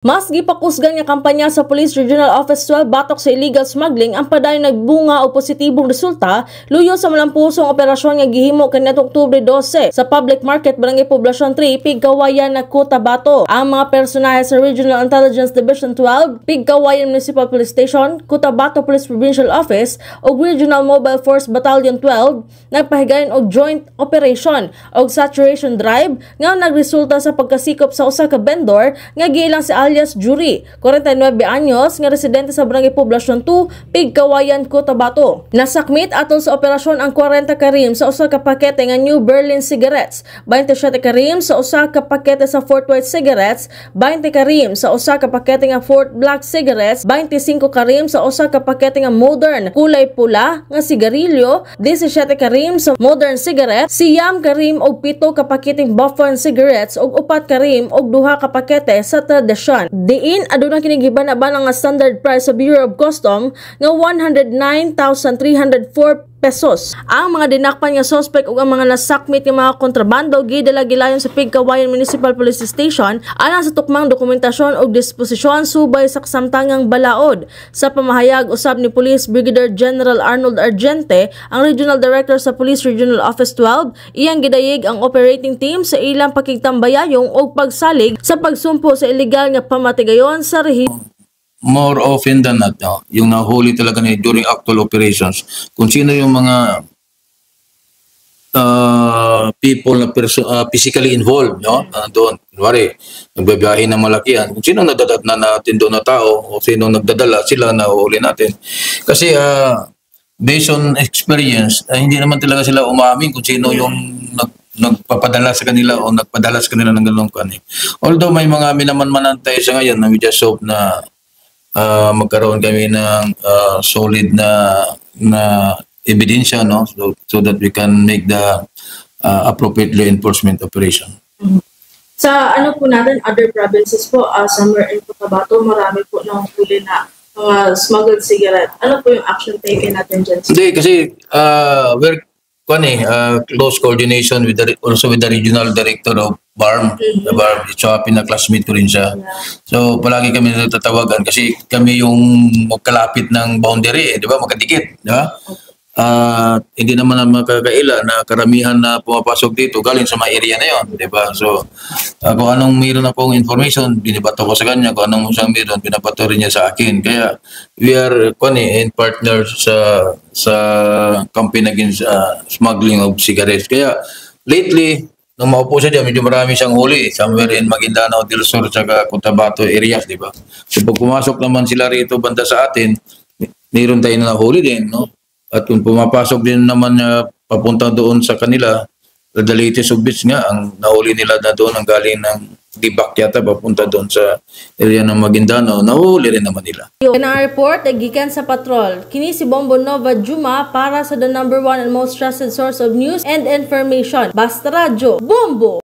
Mas gipakusgan nga kampanya sa Police Regional Office 12 batok sa illegal smuggling ang padayon nagbunga og positibong resulta luyo sa malampusong operasyon nga gihimo kaniadtong Oktubre 12 sa Public Market Barangay Poblacion 3, Pigkawayan, Cotabato. Ang mga personahe sa Regional Intelligence Division 12, Pigkawayan Municipal Police Station, Cotabato Police Provincial Office ug Regional Mobile Force Battalion 12 nagpahigayon og joint operation og saturation drive nga nagresulta sa pagkasikop sa usa ka vendor nga giilang si alias Jury, 49 anyos, nga residente sa Barangay Poblacion 2, Pigkawayan, Cotabato. Nasakmit atol sa operasyon ang 40 ka rim sa usa ka pakete nga New Berlin cigarettes, 27 ka rim sa usa ka pakete sa Fort White cigarettes, 20 ka rim sa usa ka pakete nga Fort Black cigarettes, 25 ka rim sa usa ka pakete nga Modern kulay pula nga sigarilyo, 17 ka rim sa Modern cigarettes, siyam ka rim og 7 ka paketeng Buffon cigarettes ug 4 ka rim og 2 ka pakete sa Tradisyon. Diin aduna kini gibana-bana nga standard price sa Bureau of Custom nga 109,304 pesos. Ang mga dinakpan nga suspect ug ang mga nasakmit nga mga kontrabando gidala gilayon sa Pigkawayan Municipal Police Station alang sa tukmang dokumentasyon ug disposisyon subay sa kasamtangang balaod. Sa pamahayag usab ni Police Brigadier General Arnold Argente, ang Regional Director sa Police Regional Office 12, iyang gidayeg ang operating team sa ilang pakigtambayayong ug pagsalig sa pagsumpo sa illegal nga pamatigayon sa rehiyon. More often than not, yung nahuli talaga ni during actual operations, kung sino yung mga people na physically involved, no? Doon, kunwari, nagbabiyahe ng malakihan, kung sino nadadat na natin doon na tao, o sino nagdadala, sila nahuli natin. Kasi based on experience, hindi naman talaga sila umamin kung sino yung nagpapadala sa kanila o nagpadala sa kanila ng ganung kanin. Although may mga minamanmanan tayo sa ngayon na we just hope na magkaroon kami ng solid na ebidensya, no, so that we can make the appropriate law enforcement operation. Sa ano po natin, other provinces po, somewhere in Cotabato, marami po nang huli na mga smuggled cigarette. Ano po yung action taken natin dyan? Hindi, kasi we're close coordination with also with the regional director of BARM. The BARM, pinaklasmate ko rin siya. So palagi kami natatawagan kasi kami yung magkalapit ng boundary, di ba? Magkadikit, di ba? Hindi naman na makakaila na karamihan na pumapasok dito galing sa mga area na yon, di ba? So kung anong mayroon akong information, binibato ko sa kanya. Kung anong isang mayroon, binabato rin niya sa akin. Kaya we are in partner sa campaign against smuggling of cigarettes. Kaya lately, nung maupo siya dyan, medyo marami siyang huli. Somewhere in Maguindanao del Sur at Cotabato areas, di ba? So pag pumasok naman sila rito banda sa atin, mayroon tayo na huli din, no? At kung pumapasok din naman papunta doon sa kanila, the latest of bits nga, ang nahuli nila na doon ang galing ng Dibak yata papunta doon sa area ng Maguindanao, nahuli rin naman nila. Na report gikan sa patrol. Kini si Bombo Nova Juma para sa the #1 and most trusted source of news and information. Basta Radyo, Bombo!